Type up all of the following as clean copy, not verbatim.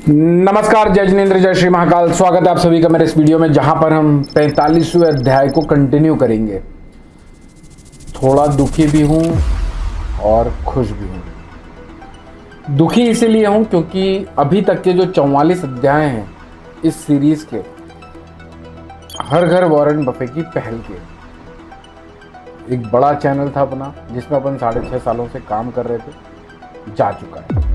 नमस्कार, जय जिनेंद्र, जय श्री महाकाल। स्वागत है आप सभी का मेरे इस वीडियो में, जहां पर हम 45वें अध्याय को कंटिन्यू करेंगे। थोड़ा दुखी भी हूं और खुश भी हूं। दुखी इसीलिए हूं क्योंकि अभी तक के जो 44 अध्याय हैं इस सीरीज के, हर घर वॉरेन बफे की पहल के। एक बड़ा चैनल था अपना जिसमें अपन 6.5 सालों से काम कर रहे थे, जा चुका है।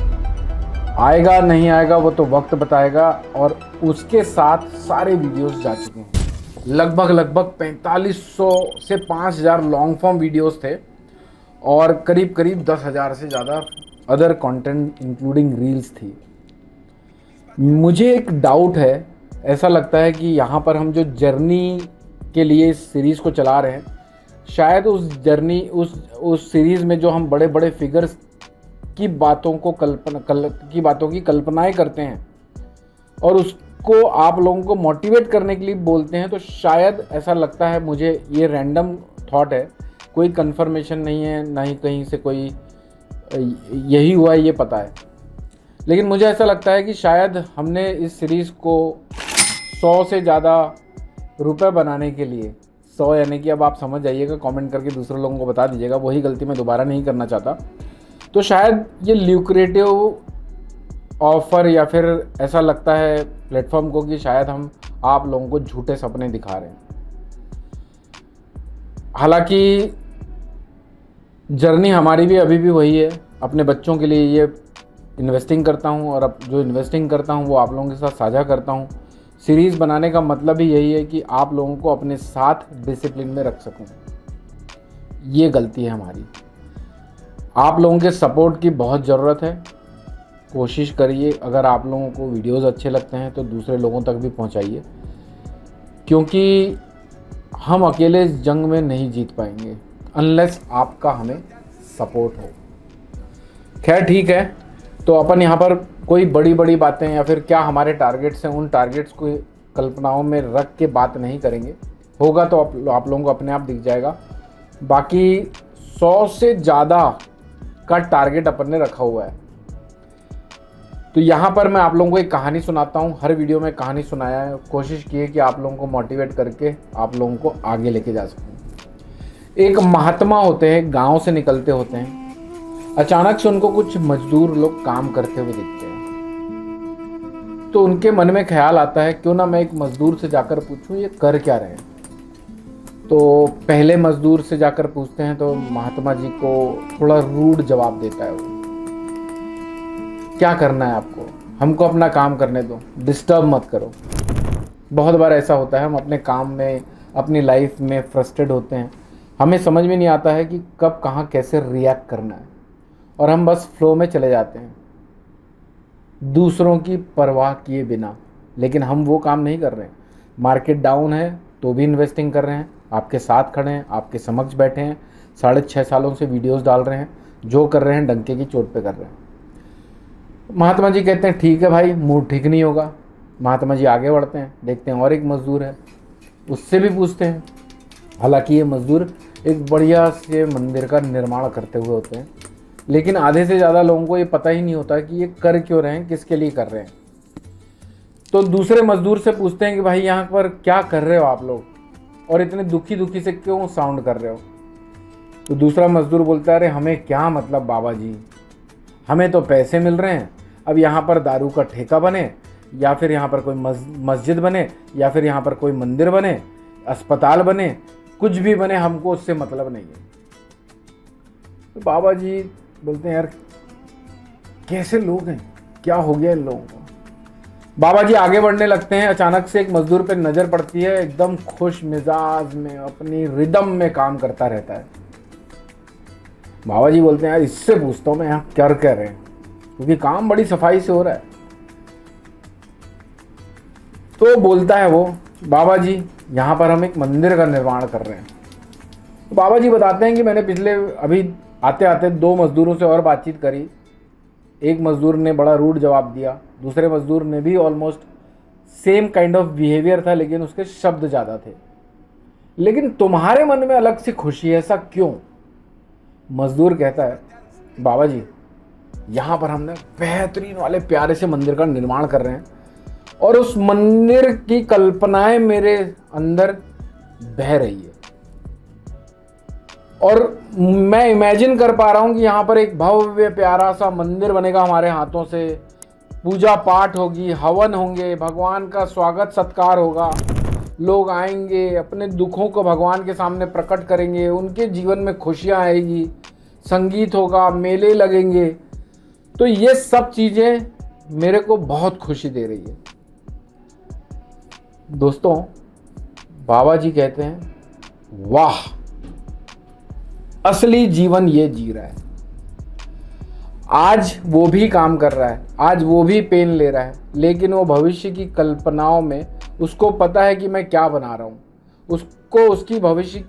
आएगा नहीं आएगा वो तो वक्त बताएगा। और उसके साथ सारे वीडियोस जा चुके हैं। लगभग 4500 से 5000 लॉन्ग फॉर्म वीडियोस थे और करीब 10,000 से ज़्यादा अदर कंटेंट इंक्लूडिंग रील्स थी। मुझे एक डाउट है, ऐसा लगता है कि यहाँ पर हम जो जर्नी के लिए इस सीरीज़ को चला रहे हैं, शायद उस जर्नी उस सीरीज़ में जो हम बड़े बड़े फिगर्स की बातों की कल्पनाएं करते हैं और उसको आप लोगों को मोटिवेट करने के लिए बोलते हैं, तो शायद ऐसा लगता है मुझे, ये रैंडम थॉट है, कोई कंफर्मेशन नहीं है, ना ही कहीं से कोई यही हुआ है ये पता है। लेकिन मुझे ऐसा लगता है कि शायद हमने इस सीरीज़ को 100 से ज़्यादा रुपए बनाने के लिए, 100 यानी कि अब आप समझ जाइएगा, कमेंट करके दूसरे लोगों को बता दीजिएगा, वही गलती मैं दोबारा नहीं करना चाहता। तो शायद ये ल्यूक्रेटिव ऑफर, या फिर ऐसा लगता है प्लेटफॉर्म को कि शायद हम आप लोगों को झूठे सपने दिखा रहे हैं। हालांकि जर्नी हमारी भी अभी भी वही है। अपने बच्चों के लिए ये इन्वेस्टिंग करता हूँ और अब जो इन्वेस्टिंग करता हूँ वो आप लोगों के साथ साझा करता हूँ। सीरीज़ बनाने का मतलब ही यही है कि आप लोगों को अपने साथ डिसिप्लिन में रख सकूँ। ये गलती है हमारी। आप लोगों के सपोर्ट की बहुत ज़रूरत है। कोशिश करिए, अगर आप लोगों को वीडियोस अच्छे लगते हैं तो दूसरे लोगों तक भी पहुंचाइए, क्योंकि हम अकेले इस जंग में नहीं जीत पाएंगे अनलेस आपका हमें सपोर्ट हो। खैर ठीक है, तो अपन यहाँ पर कोई बड़ी बड़ी बातें या फिर क्या हमारे टारगेट्स हैं, उन टारगेट्स को कल्पनाओं में रख के बात नहीं करेंगे। होगा तो आप लोगों को अपने आप दिख जाएगा। बाकी 100 से ज़्यादा का टारगेट अपन ने रखा हुआ है। तो यहाँ पर मैं आप लोगों को एक कहानी सुनाता हूँ। हर वीडियो में कहानी सुनाया है, कोशिश की है कि आप लोगों को मोटिवेट करके आप लोगों को आगे लेके जा सकूँ। एक महात्मा होते हैं, गांव से निकलते होते हैं। अचानक से उनको कुछ मजदूर लोग काम करते हुए दिखते हैं। तो उनके मन में ख्याल आता है, क्यों ना मैं एक मजदूर से जाकर पूछूं ये कर क्या रहे हैं। तो पहले मजदूर से जाकर पूछते हैं तो महात्मा जी को थोड़ा रूड जवाब देता है वो, क्या करना है आपको, हमको अपना काम करने दो, डिस्टर्ब मत करो। बहुत बार ऐसा होता है, हम अपने काम में, अपनी लाइफ में फ्रस्ट्रेट होते हैं, हमें समझ में नहीं आता है कि कब कहाँ कैसे रिएक्ट करना है और हम बस फ्लो में चले जाते हैं दूसरों की परवाह किए बिना। लेकिन हम वो काम नहीं कर रहे हैं। मार्केट डाउन है तो भी इन्वेस्टिंग कर रहे हैं, आपके साथ खड़े हैं, आपके समक्ष बैठे हैं, 6.5 सालों से वीडियोस डाल रहे हैं, जो कर रहे हैं डंके की चोट पे कर रहे हैं। महात्मा जी कहते हैं ठीक है भाई, मूड ठीक नहीं होगा। महात्मा जी आगे बढ़ते हैं, देखते हैं और एक मजदूर है, उससे भी पूछते हैं। हालांकि ये मजदूर एक बढ़िया से मंदिर का निर्माण करते हुए होते हैं, लेकिन आधे से ज़्यादा लोगों को ये पता ही नहीं होता कि ये कर क्यों रहे हैं, किसके लिए कर रहे हैं। तो दूसरे मजदूर से पूछते हैं कि भाई यहाँ पर क्या कर रहे हो आप लोग, और इतने दुखी से क्यों साउंड कर रहे हो। तो दूसरा मजदूर बोलता है, अरे हमें क्या मतलब बाबा जी, हमें तो पैसे मिल रहे हैं। अब यहाँ पर दारू का ठेका बने, या फिर यहाँ पर कोई मस्जिद बने, या फिर यहाँ पर कोई मंदिर बने, अस्पताल बने, कुछ भी बने, हमको उससे मतलब नहीं है। तो बाबा जी बोलते हैं, यार कैसे लोग हैं, क्या हो गया इन लोगों को। बाबा जी आगे बढ़ने लगते हैं। अचानक से एक मजदूर पे नज़र पड़ती है, एकदम खुश मिजाज में, अपनी रिदम में काम करता रहता है। बाबा जी बोलते हैं, यार इससे पूछता हूँ मैं यहाँ क्या कर रहे हैं, क्योंकि काम बड़ी सफाई से हो रहा है। तो बोलता है वो, बाबा जी यहाँ पर हम एक मंदिर का निर्माण कर रहे हैं। तो बाबा जी बताते हैं कि मैंने अभी आते आते 2 मजदूरों से और बातचीत करी। एक मजदूर ने बड़ा रूड जवाब दिया, दूसरे मजदूर ने भी almost same kind of behaviour था, लेकिन उसके शब्द ज़्यादा थे। लेकिन तुम्हारे मन में अलग सी खुशी है, ऐसा क्यों। मजदूर कहता है, बाबा जी यहाँ पर हमने बेहतरीन वाले प्यारे से मंदिर का निर्माण कर रहे हैं और उस मंदिर की कल्पनाएं मेरे अंदर बह रही है और मैं इमेजिन कर पा रहा हूं कि यहाँ पर एक भव्य प्यारा सा मंदिर बनेगा हमारे हाथों से, पूजा पाठ होगी, हवन होंगे, भगवान का स्वागत सत्कार होगा, लोग आएंगे, अपने दुखों को भगवान के सामने प्रकट करेंगे, उनके जीवन में खुशियाँ आएगी, संगीत होगा, मेले लगेंगे। तो ये सब चीज़ें मेरे को बहुत खुशी दे रही है। दोस्तों, बाबा जी कहते हैं, वाह, असली जीवन ये जी रहा है। आज वो भी काम कर रहा है, आज वो भी पेन ले रहा है, लेकिन वो भविष्य की कल्पनाओं में उसको पता है कि मैं क्या बना रहा हूँ। उसको उसकी भविष्य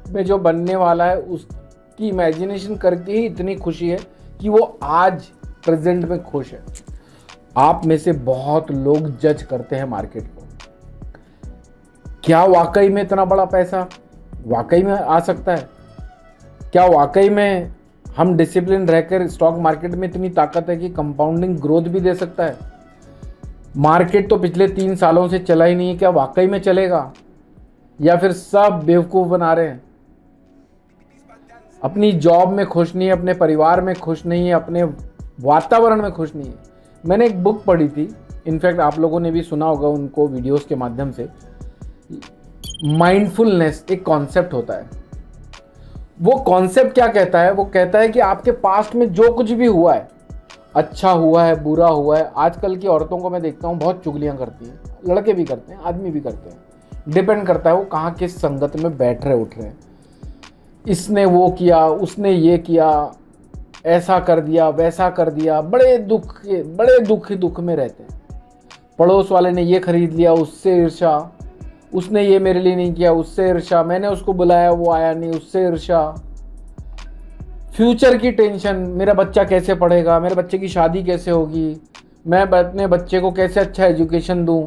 में जो बनने वाला है उसकी इमेजिनेशन करके ही इतनी खुशी है कि वो आज प्रेजेंट में खुश है। आप में से बहुत लोग जज करते हैं मार्केट को, क्या वाकई में इतना बड़ा पैसा वाकई में आ सकता है? क्या वाकई में हम डिसिप्लिन रहकर स्टॉक मार्केट में इतनी ताकत है कि कंपाउंडिंग ग्रोथ भी दे सकता है? मार्केट तो पिछले 3 सालों से चला ही नहीं है, क्या वाकई में चलेगा? या फिर सब बेवकूफ़ बना रहे हैं? अपनी जॉब में खुश नहीं है, अपने परिवार में खुश नहीं है, अपने वातावरण में खुश नहीं है। मैंने एक बुक पढ़ी थी, इनफैक्ट आप लोगों ने भी सुना होगा उनको वीडियोस के माध्यम से। माइंडफुलनेस एक कॉन्सेप्ट होता है। वो कॉन्सेप्ट क्या कहता है? वो कहता है कि आपके पास्ट में जो कुछ भी हुआ है, अच्छा हुआ है, बुरा हुआ है। आजकल की औरतों को मैं देखता हूँ बहुत चुगलियाँ करती हैं, लड़के भी करते हैं, आदमी भी करते हैं, डिपेंड करता है वो कहाँ किस संगत में बैठ रहे उठ रहे हैं। इसने वो किया, उसने ये किया, ऐसा कर दिया, वैसा कर दिया, बड़े दुख में रहते हैं। पड़ोस वाले ने ये खरीद लिया, उससे ईर्ष्या, उसने ये मेरे लिए नहीं किया, उससे ईर्ष्या, मैंने उसको बुलाया वो आया नहीं, उससे ईर्ष्या। फ्यूचर की टेंशन, मेरा बच्चा कैसे पढ़ेगा, मेरे बच्चे की शादी कैसे होगी, मैं अपने बच्चे को कैसे अच्छा एजुकेशन दूं।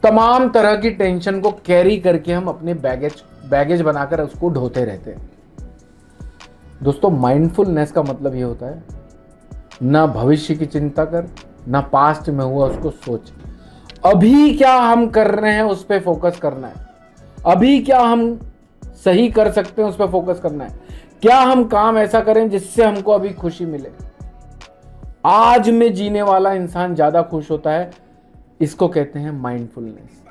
तमाम तरह की टेंशन को कैरी करके हम अपने बैगेज बनाकर उसको ढोते रहते हैं। दोस्तों, माइंडफुलनेस का मतलब ये होता है, ना भविष्य की चिंता कर, ना पास्ट में हुआ उसको सोच। अभी क्या हम कर रहे हैं उस पर फोकस करना है। अभी क्या हम सही कर सकते हैं उस पर फोकस करना है। क्या हम काम ऐसा करें जिससे हमको अभी खुशी मिले। आज में जीने वाला इंसान ज्यादा खुश होता है। इसको कहते हैं माइंडफुलनेस।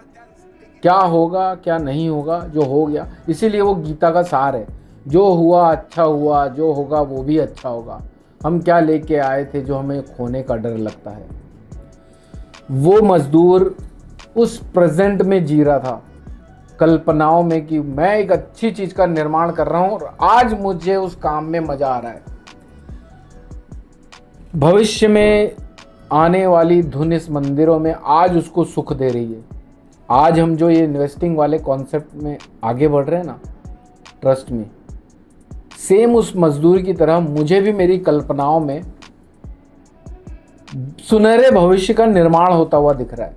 क्या होगा क्या नहीं होगा, जो हो गया। इसीलिए वो गीता का सार है, जो हुआ अच्छा हुआ, जो होगा वो भी अच्छा होगा। हम क्या लेके आए थे जो हमें खोने का डर लगता है। वो मजदूर उस प्रेजेंट में जी रहा था, कल्पनाओं में कि मैं एक अच्छी चीज का निर्माण कर रहा हूं और आज मुझे उस काम में मजा आ रहा है। भविष्य में आने वाली धुन इस मंदिरों में आज उसको सुख दे रही है। आज हम जो ये इन्वेस्टिंग वाले कॉन्सेप्ट में आगे बढ़ रहे हैं ना, ट्रस्ट में, सेम उस मजदूर की तरह मुझे भी मेरी कल्पनाओं में सुनहरे भविष्य का निर्माण होता हुआ दिख रहा है।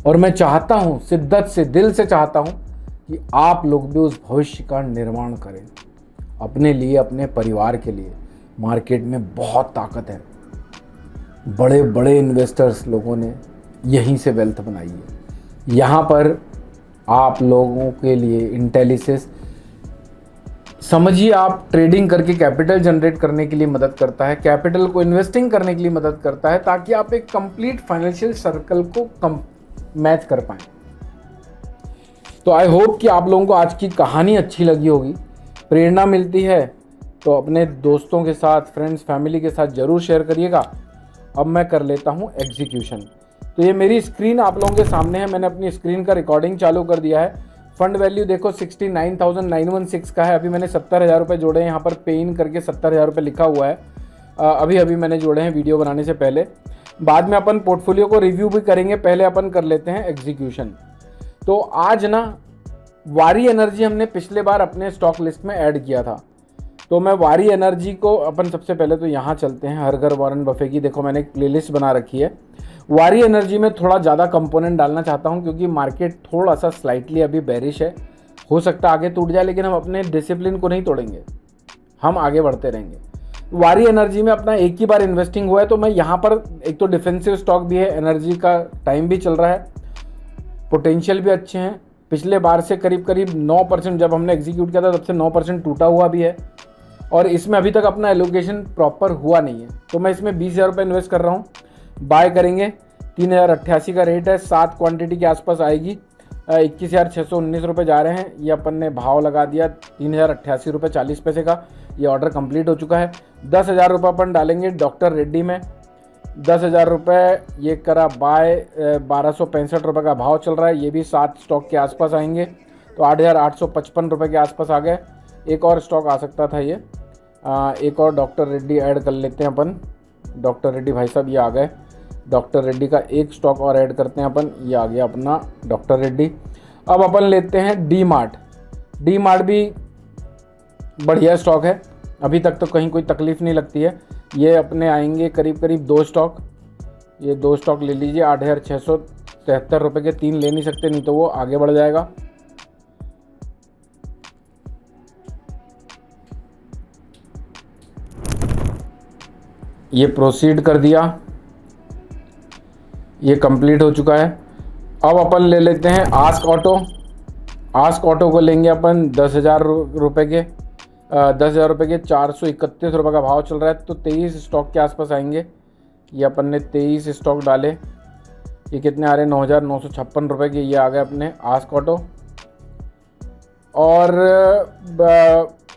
और मैं चाहता हूं, शिद्दत से, दिल से चाहता हूं कि आप लोग भी उस भविष्य का निर्माण करें अपने लिए, अपने परिवार के लिए। मार्केट में बहुत ताकत है, बड़े बड़े इन्वेस्टर्स लोगों ने यहीं से वेल्थ बनाई है। यहाँ पर आप लोगों के लिए इंटेलिजेंस समझिए, आप ट्रेडिंग करके कैपिटल जनरेट करने के लिए मदद करता है, कैपिटल को इन्वेस्टिंग करने के लिए मदद करता है, ताकि आप एक कंप्लीट फाइनेंशियल सर्कल को मैच कर पाएं। तो आई होप कि आप लोगों को आज की कहानी अच्छी लगी होगी, प्रेरणा मिलती है तो अपने दोस्तों के साथ, फ्रेंड्स, फैमिली के साथ ज़रूर शेयर करिएगा। अब मैं कर लेता हूँ एग्जीक्यूशन। तो ये मेरी स्क्रीन आप लोगों के सामने है, मैंने अपनी स्क्रीन का रिकॉर्डिंग चालू कर दिया है। फंड वैल्यू देखो 69,916 का है। अभी मैंने 70,000 रुपये जोड़े हैं, यहाँ पर पे इन करके 70,000 रुपये लिखा हुआ है। अभी मैंने जोड़े हैं वीडियो बनाने से पहले। बाद में अपन पोर्टफोलियो को रिव्यू भी करेंगे, पहले अपन कर लेते हैं एग्जीक्यूशन। तो आज ना वारी एनर्जी हमने पिछले बार अपने स्टॉक लिस्ट में ऐड किया था, तो मैं वारी एनर्जी को अपन सबसे पहले तो यहाँ चलते हैं। हर घर वॉरेन बफे की देखो मैंने एक प्लेलिस्ट बना रखी है। वारी एनर्जी में थोड़ा ज़्यादा कंपोनेंट डालना चाहता हूँ क्योंकि मार्केट थोड़ा सा स्लाइटली अभी बेरिश है, हो सकता है आगे टूट जाए, लेकिन हम अपने डिसिप्लिन को नहीं तोड़ेंगे। हम आगे बढ़ते रहेंगे। वारी एनर्जी में अपना एक ही बार इन्वेस्टिंग हुआ है, तो मैं यहाँ पर एक तो डिफेंसिव स्टॉक भी है, एनर्जी का टाइम भी चल रहा है, पोटेंशियल भी अच्छे हैं। पिछले बार से करीब करीब 9% जब हमने एग्जीक्यूट किया था तब से 9% टूटा हुआ भी है, और इसमें अभी तक अपना एलोकेशन प्रॉपर हुआ नहीं है। तो मैं इसमें 20,000 रुपये इन्वेस्ट कर रहा हूँ। बाय करेंगे, 3,088 का रेट है, 7 क्वांटिटी के आसपास आएगी। 21,619 रुपये जा रहे हैं। ये अपन ने भाव लगा दिया 3,088 रुपये 40 पैसे का। ये ऑर्डर कंप्लीट हो चुका है। 10,000 रुपये अपन डालेंगे डॉक्टर रेड्डी में। 10,000 रुपये ये करा बाय, 1,265 रुपये का भाव चल रहा है। ये भी 7 स्टॉक के आसपास आएंगे, तो 8,855 रुपये के आसपास आ गए। एक और स्टॉक आ सकता था ये, एक और डॉक्टर रेड्डी ऐड कर लेते हैं अपन। डॉक्टर रेड्डी भाई साहब ये आ गए। डॉक्टर रेड्डी का एक स्टॉक और ऐड करते हैं अपन, ये आ गया अपना डॉक्टर रेड्डी। अब अपन लेते हैं डी मार्ट। डी मार्ट भी बढ़िया स्टॉक है, अभी तक तो कहीं कोई तकलीफ नहीं लगती है। ये अपने आएंगे करीब करीब 2 स्टॉक, ये 2 स्टॉक ले लीजिए। 8,673 रुपये के 3 ले नहीं सकते, नहीं तो वो आगे बढ़ जाएगा। ये प्रोसीड कर दिया, ये कंप्लीट हो चुका है। अब अपन ले लेते हैं आस्क ऑटो। आस्क ऑटो को लेंगे अपन 10,000 रुपये के, 10,000 रुपये के 431 रुपये का भाव चल रहा है, तो 23 स्टॉक के आसपास आएंगे। ये अपन ने 23 स्टॉक डाले, ये कितने आ रहे हैं 9,956 रुपये के। ये आ गए अपने आस्क ऑटो। और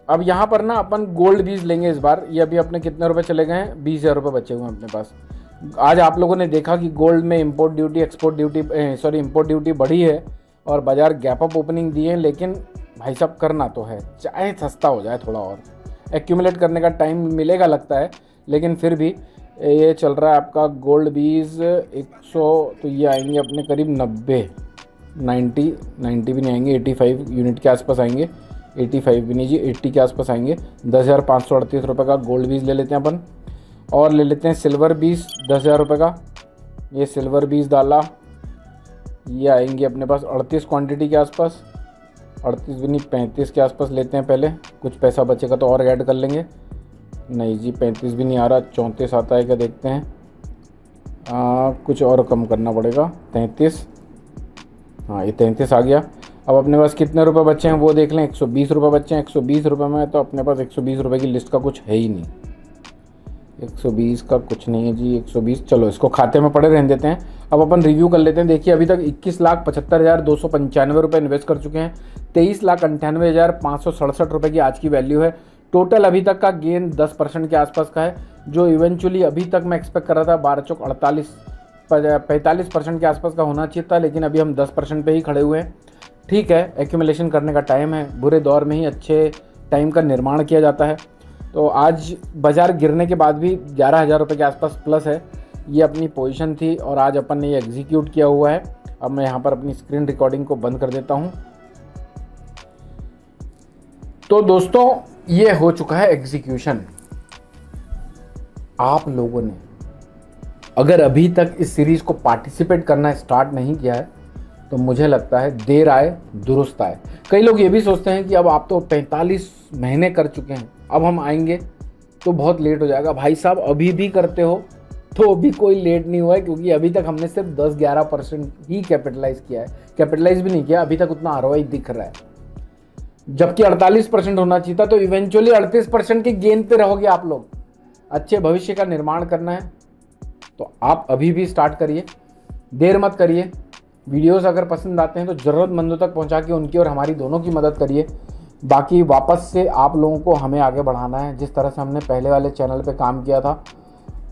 अब यहाँ पर ना अपन गोल्ड बीज लेंगे इस बार। ये अभी अपने कितने रुपए चले गए हैं, 20,000 रुपये बचे हुए हैं अपने पास। आज आप लोगों ने देखा कि गोल्ड में इंपोर्ट ड्यूटी इंपोर्ट ड्यूटी बढ़ी है और बाज़ार गैप अप ओपनिंग दिए हैं, लेकिन भाई साहब करना तो है, चाहे सस्ता हो जाए थोड़ा और एक्यूमुलेट करने का टाइम मिलेगा लगता है, लेकिन फिर भी ये चल रहा है आपका गोल्ड बीज 100, तो ये आएंगे अपने करीब 90 भी नहीं आएंगे, 85 यूनिट के आसपास आएंगे। 85 भी नहीं जी, 80 के आसपास आएंगे। 10,538 रुपये का गोल्ड बीज ले लेते हैं अपन। और ले लेते हैं सिल्वर बीज 10,000 रुपये का। ये सिल्वर बीज डाला, ये आएंगे अपने पास 38 क्वांटिटी के आसपास। 38 भी नहीं, 35 के आसपास लेते हैं पहले, कुछ पैसा बचेगा तो और ऐड कर लेंगे। नहीं जी 35 भी नहीं आ रहा, 34 आता है क्या देखते हैं। कुछ और कम करना पड़ेगा, 33। हाँ ये 33 आ गया। अब अपने पास कितने रुपए बचे हैं वो देख लें। 120 रुपये बचे हैं। 120 रुपये में तो अपने पास 120 रुपये की लिस्ट का कुछ है ही नहीं। 120 का कुछ नहीं है जी, 120। चलो इसको खाते में पड़े रहने देते हैं। अब अपन रिव्यू कर लेते हैं। देखिए अभी तक 21,75,295 रुपये इन्वेस्ट कर चुके हैं। 23,98,567 रुपये की आज की वैल्यू है। टोटल अभी तक का गेन 10% के आसपास का है, जो इवेंचुअली अभी तक मैं एक्सपेक्ट कर रहा था 45% के आसपास का होना चाहिए था, लेकिन अभी हम 10% पे ही खड़े हुए हैं। ठीक है, एक्यूमुलेशन करने का टाइम है, बुरे दौर में ही अच्छे टाइम का निर्माण किया जाता है। तो आज बाज़ार गिरने के बाद भी 11,000 रुपये के आसपास प्लस है। ये अपनी पोजीशन थी और आज अपन ने ये एग्जीक्यूट किया हुआ है। अब मैं यहाँ पर अपनी स्क्रीन रिकॉर्डिंग को बंद कर देता हूँ। तो दोस्तों ये हो चुका है एग्जीक्यूशन। आप लोगों ने अगर अभी तक इस सीरीज़ को पार्टिसिपेट करना स्टार्ट नहीं किया है तो मुझे लगता है देर आए दुरुस्त आए। कई लोग ये भी सोचते हैं कि अब आप तो 45 महीने कर चुके हैं, अब हम आएंगे तो बहुत लेट हो जाएगा। भाई साहब अभी भी करते हो तो अभी कोई लेट नहीं हुआ है, क्योंकि अभी तक हमने सिर्फ 10-11% ही कैपिटलाइज किया है। कैपिटलाइज भी नहीं किया, अभी तक उतना ROI दिख रहा है, जबकि 48% होना चाहिए था। तो इवेंचुअली 38% के गेन पे रहोगे आप लोग। अच्छे भविष्य का निर्माण करना है तो आप अभी भी स्टार्ट करिए, देर मत करिए। वीडियोस अगर पसंद आते हैं तो ज़रूरतमंदों तक पहुंचा के उनकी और हमारी दोनों की मदद करिए। बाकी वापस से आप लोगों को हमें आगे बढ़ाना है। जिस तरह से हमने पहले वाले चैनल पे काम किया था,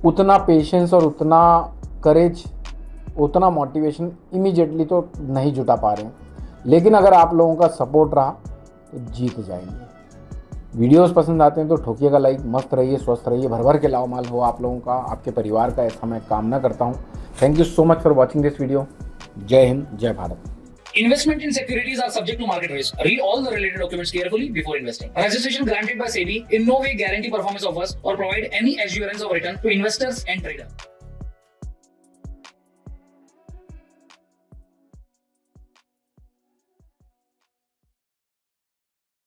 उतना पेशेंस और उतना करेज, उतना मोटिवेशन इमीडिएटली तो नहीं जुटा पा रहे हैं, लेकिन अगर आप लोगों का सपोर्ट रहा तो जीत जाएंगे। वीडियोस पसंद आते हैं तो ठोकिएगा लाइक। मस्त रहिए, स्वस्थ रहिए, भर भर के लाओ माल हो आप लोगों का, आपके परिवार का, ऐसा मैं कामना करता हूँ। Thank you so much for watching this video. जय हिंद, जय Bharat. Investment in securities are subject to market risk. Read all the related documents carefully before investing. Registration granted by SEBI in no way guarantee performance of us or provide any assurance of return to investors and traders.